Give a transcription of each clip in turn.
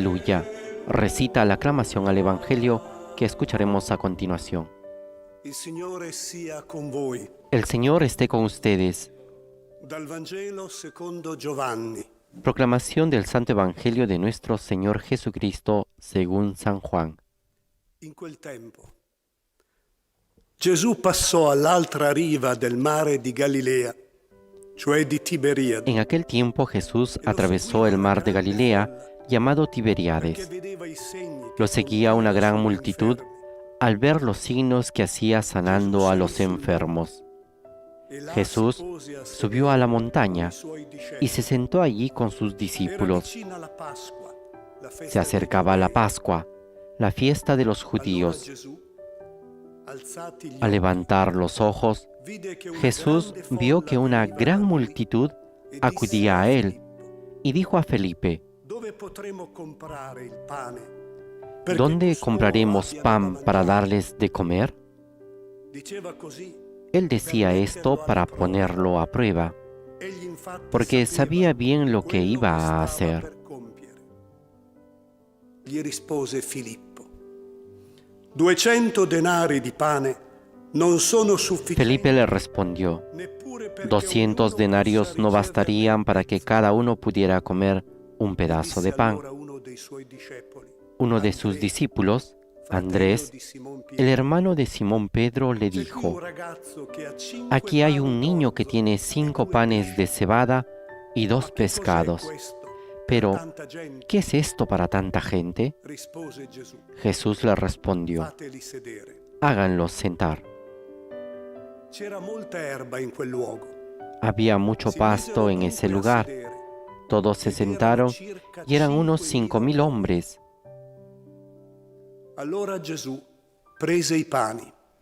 Aleluya. Recita la aclamación al Evangelio que escucharemos a continuación. Il Signore sia con voi. El Señor esté con ustedes. Dal Vangelo secondo Giovanni. Proclamación del Santo Evangelio de nuestro Señor Jesucristo según San Juan. In quel tempo Gesù passò all'altra riva del mare di Galilea, cioè di Tiberiade. En aquel tiempo Jesús atravesó el mar de Galilea, llamado Tiberíades. Lo seguía una gran multitud al ver los signos que hacía sanando a los enfermos. Jesús subió a la montaña y se sentó allí con sus discípulos. Se acercaba la Pascua, la fiesta de los judíos. Al levantar los ojos, Jesús vio que una gran multitud acudía a él y dijo a Felipe: ¿Dónde compraremos pan para darles de comer? Él decía esto para ponerlo a prueba, porque sabía bien lo que iba a hacer. Gli rispose Filippo: 200 denari di pane non sono sufficienti. Felipe le respondió: 200 denarios no bastarían para que cada uno pudiera comer un pedazo de pan. Uno de sus discípulos, Andrés, el hermano de Simón Pedro, le dijo: Aquí hay un niño que tiene 5 panes de cebada y 2 pescados. Pero, ¿qué es esto para tanta gente? Jesús le respondió: Háganlos sentar. Había mucho pasto en ese lugar. Todos se sentaron y eran unos 5.000 hombres.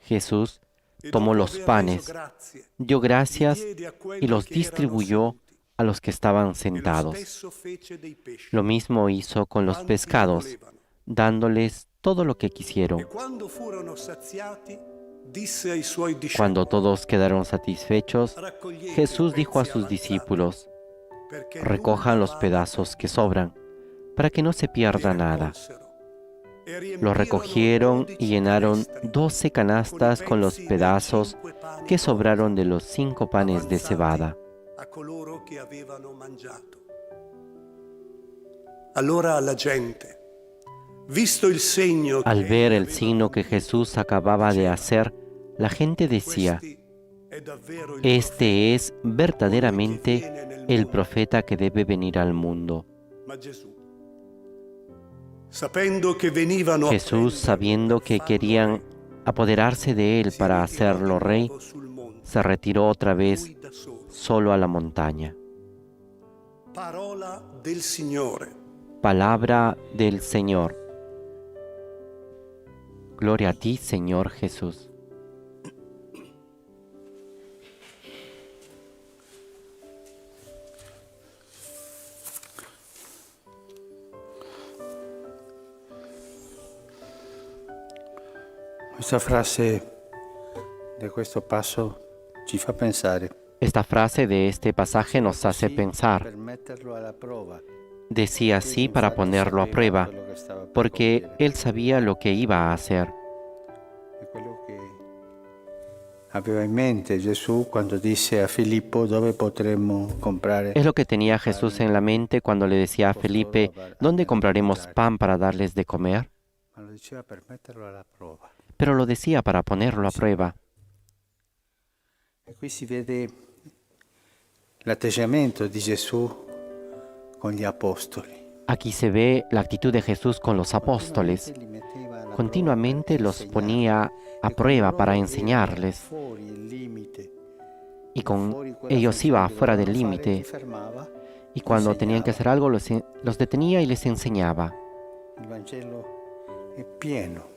Jesús tomó los panes, dio gracias y los distribuyó a los que estaban sentados. Lo mismo hizo con los pescados, dándoles todo lo que quisieron. Cuando todos quedaron satisfechos, Jesús dijo a sus discípulos: Recojan los pedazos que sobran, para que no se pierda nada. Los recogieron y llenaron 12 canastas con los pedazos que sobraron de los 5 panes de cebada. Al ver el signo que Jesús acababa de hacer, la gente decía: Este es verdaderamente el profeta que debe venir al mundo. Jesús, sabiendo que querían apoderarse de él para hacerlo rey, se retiró otra vez solo a la montaña. Palabra del Señor. Gloria a ti, Señor Jesús. Questa frase de questo passo ci fa pensare. Esta frase de este pasaje nos hace pensar. Decía así para ponerlo a prueba, porque él sabía lo que iba a hacer. Aveva in mente Gesù quando disse a Filippo: dove potremmo comprare. Es lo que tenía Jesús en la mente cuando le decía a Felipe: ¿Dónde compraremos pan para darles de comer? Pero lo decía para ponerlo a prueba. E qui si vede l'atteggiamento di Gesù con gli apostoli. Aquí se ve la actitud de Jesús con los apóstoles. Continuamente los ponía a prueba para enseñarles. Y con ellos iba fuera del límite. Y cuando tenían que hacer algo, los detenía y les enseñaba. Il Vangelo è pieno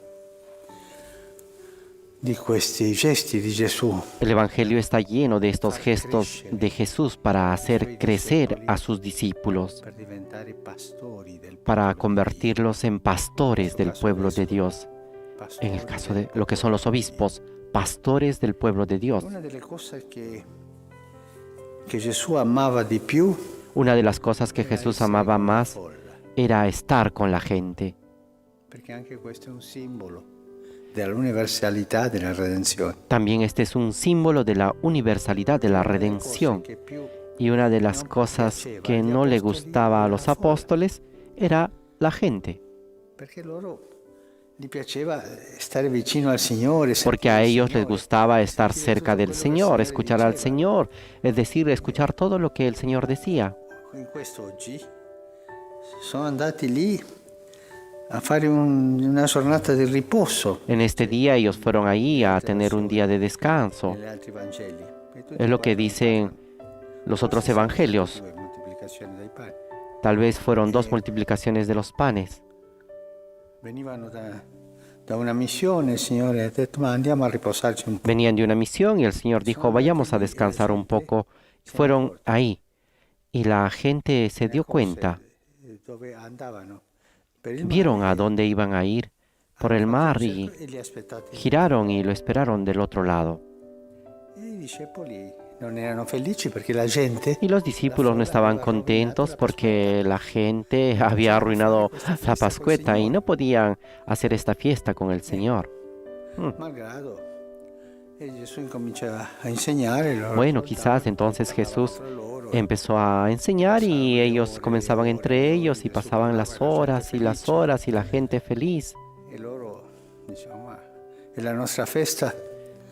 di questi gesti di Gesù. El Evangelio está lleno de estos gestos de Jesús para hacer crecer a sus discípulos, para convertirlos en pastores del pueblo de Dios. En el caso de lo que son los obispos, pastores del pueblo de Dios. Una delle cose che Gesù amava di più Una de las cosas que Jesús amaba más era estar con la gente, Perché anche questo è un simbolo della universalità della redenzione. también este es un símbolo de la universalidad de la redención. Che più Y una de las cosas que no le gustaba a los apóstoles era la gente, perché loro gli piaceva stare vicino al Signore, porque sentire a il ellos les Signore, gustaba estar sentire cerca tutto del quello che il Señor, Signore escuchar al diceva. Señor, es decir, escuchar todo lo que el Señor decía. In questo oggi sono andati lì a fare una giornata di riposo. En este día ellos fueron ahí a tener un día de descanso. Negli altri Vangeli. E tutti Es lo que parlano, dicen los otros evangelios. due moltiplicazioni dei pani. Tal vez fueron 2 multiplicaciones de los panes. Venivano da una missione, il Signore ha detto ma andiamo a riposarci un po'. Venían de una misión y el Señor dijo, vayamos a descansar un poco. Y fueron ahí. Y la gente se dio cuenta. Dove andavano? Per il Vieron mare. a dónde iban a ir por el mar y E li aspettate. giraron y lo esperaron del otro lado. E i discepoli non erano felici perché la gente Y los discípulos no estaban contentos porque la gente había arruinado la Pascueta y no podían hacer esta fiesta con el Señor. malgrado. E Gesù incomincia a insegnare. Loro Bueno, quizás entonces Jesús empezó a enseñar y ellos comenzaban entre ellos y pasaban las horas y las horas y la gente feliz. E loro dicevano ma è la nostra festa.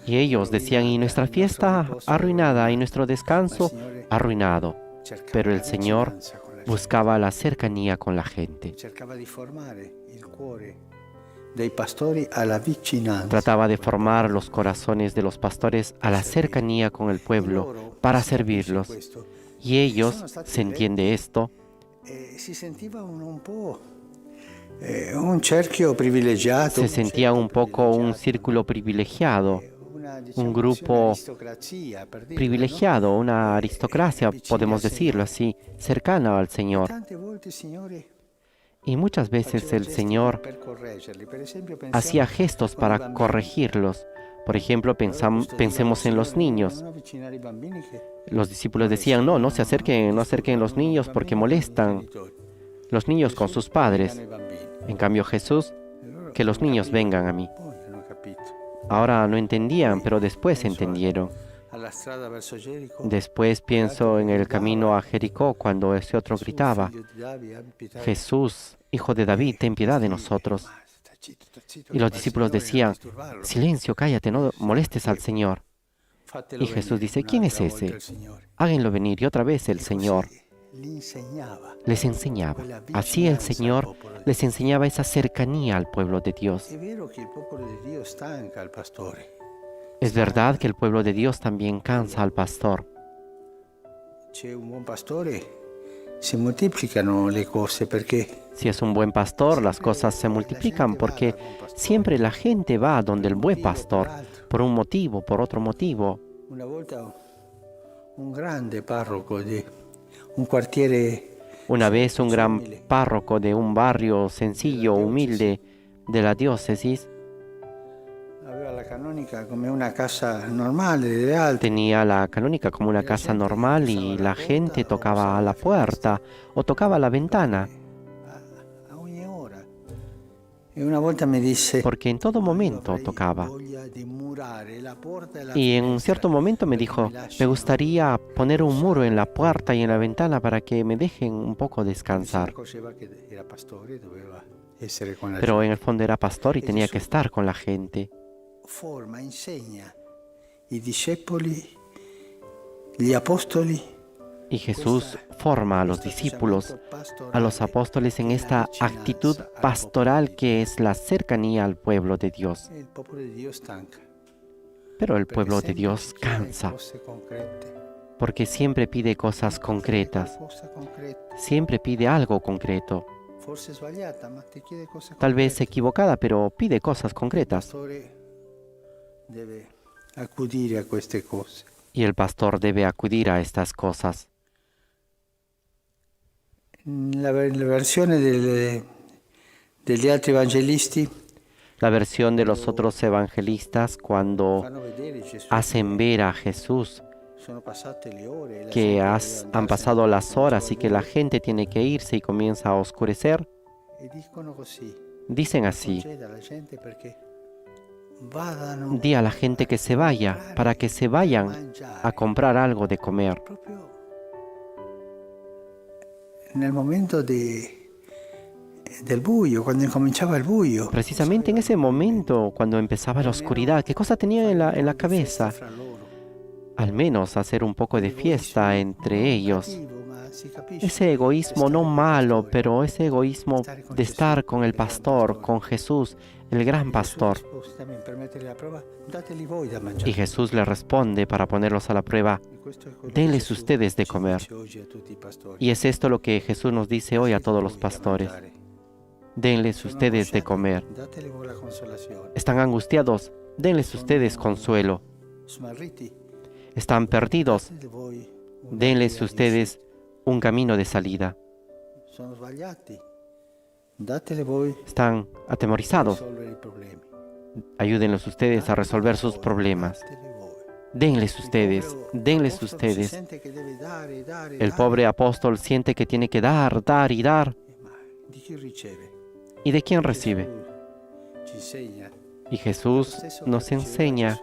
Y ellos decían, y nuestra fiesta arruinada y nuestro descanso arruinado. Pero el Señor buscaba la cercanía con la gente. Cercava di formare il cuore dei pastori alla vicinanza. Trataba de formar los corazones de los pastores a la cercanía con el pueblo para servirlos. Questo. Y ellos, se entiende esto, Si sentiva un po' un cerchio privilegiato. se sentían un poco un círculo privilegiado, un grupo privilegiado, una aristocracia, podemos decirlo así, cercana al Señor. Tante volte il Signore Y muchas veces el Señor per correggerli. Per esempio, hacía gestos para corregirlos. Por ejemplo, pensemos en los niños. Los discípulos decían, no, no se acerquen, no acerquen los niños porque molestan los niños con sus padres. En cambio Jesús, que los niños vengan a mí. Ahora no entendían, pero después entendieron. Después pienso en el camino a Jericó cuando ese otro gritaba, Jesús, hijo de David, ten piedad de nosotros. Y los discípulos decían, silencio, cállate, no molestes al Señor. Y Jesús dice, ¿quién es ese? Háganlo venir. Y otra vez el Señor les enseñaba. Así el Señor les enseñaba esa cercanía al pueblo de Dios. Es verdad que el pueblo de Dios también cansa al pastor. C'è un buon pastore, si moltiplicano le cose perché Si es un buen pastor, las cosas se multiplican porque siempre la gente va a donde el buen pastor, por un motivo, por otro motivo. una volta un grande parroco di un quartiere Una vez un gran párroco de un barrio sencillo, humilde de la diócesis, aveva la canonica come una casa normale delle altre. tenía la canónica como una casa normal y la gente tocaba a la puerta o tocaba a la ventana, A ogni ora. E una volta mi disse porque en todo momento avrei tocaba. voglia di murare la porta e la Y en un finestra cierto momento me perché dijo, mi lasci me gustaría poner un muro en la puerta y en la ventana para que me dejen un poco Si descansar. accorgeva che era pastore, doveva essere con la Pero en el fondo era pastor y tenía que estar con la gente. forma, insegna i discepoli, gli apostoli, Y Jesús forma a los discípulos, a los apóstoles en esta actitud pastoral que es la cercanía al pueblo de Dios. e il popolo di Dio stanca. Pero el perché pueblo de sempre Dios ci chiede cansa, cose concrete, porque siempre pide cosas concretas, cosa concreta, siempre pide algo concreto, forse sbagliata, ma ti chiede cose tal vez concrete. equivocada, pero pide cosas Il concretas. pastore deve accudire a queste cose. Y el pastor debe acudir a estas cosas. La versione degli altri evangelisti La versión de los otros evangelistas cuando fanno vedere Gesù hacen ver a Jesús que han pasado las horas y que la gente tiene que irse y comienza a oscurecer, dicen así: di a la gente que se vaya, para que se vayan a comprar algo de comer. Nel momento del buio, cuando incominciava il buio, Precisamente en ese momento, cuando empezaba la oscuridad, ¿qué cosa tenían en la cabeza? Al menos hacer un poco de fiesta entre ellos. Ese egoísmo no malo, pero ese egoísmo de estar con el pastor, con Jesús, el gran pastor. Y Jesús le responde para ponerlos a la prueba: denles ustedes de comer. Y es esto lo que Jesús nos dice hoy a todos los pastores: denles ustedes de comer. ¿Están angustiados? Denles ustedes consuelo. ¿Están perdidos? Denles ustedes un camino de salida. ¿Están atemorizados? Ayúdenlos ustedes a resolver sus problemas. Denles ustedes, denles ustedes. El pobre apóstol siente que tiene que dar, dar y dar. ¿Y de quién recibe? Y Jesús nos enseña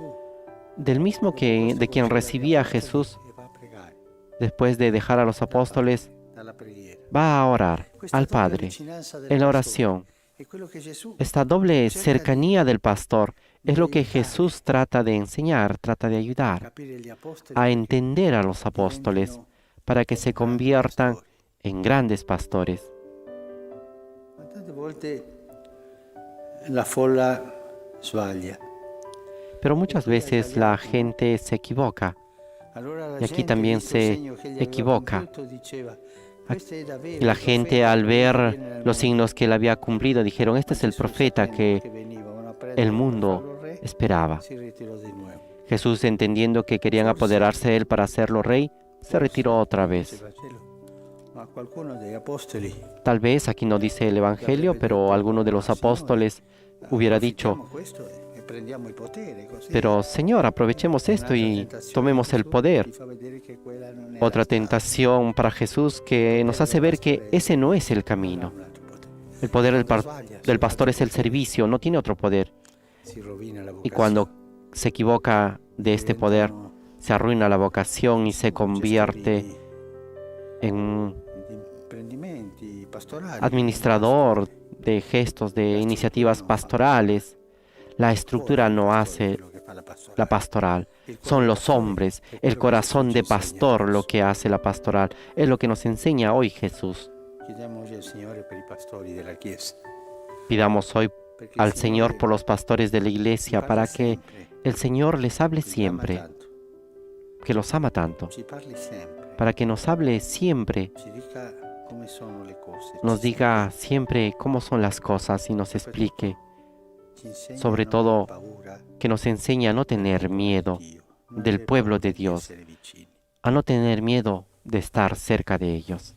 del mismo de quien recibía a Jesús después de dejar a los apóstoles. Va a orar al Padre en la oración. Esta doble cercanía del pastor es lo que Jesús trata de enseñar, trata de ayudar a entender a los apóstoles para que se conviertan en grandes pastores. Pero muchas veces la gente se equivoca, y aquí también se equivoca. Y la gente, al ver los signos que él había cumplido, dijeron: este es el profeta que el mundo esperaba. Jesús, entendiendo que querían apoderarse de él para hacerlo rey, se retiró otra vez. Tal vez, aquí no dice el Evangelio, pero alguno de los apóstoles hubiera dicho: pero Señor, aprovechemos esto y tomemos el poder. Otra tentación para Jesús que nos hace ver que ese no es el camino. El poder del pastor es el servicio, no tiene otro poder. Y cuando se equivoca de este poder, se arruina la vocación y se convierte en administrador de gestos, de iniciativas pastorales. La estructura no hace la pastoral, son los hombres, el corazón de pastor lo que hace la pastoral. Es lo que nos enseña hoy Jesús. Pidamos hoy al Señor por los pastores de la iglesia, para que el Señor les hable siempre, que los ama tanto, para que nos hable siempre, nos diga siempre cómo son las cosas y nos explique. Sobre todo, que nos enseñe a no tener miedo del pueblo de Dios, a no tener miedo de estar cerca de ellos.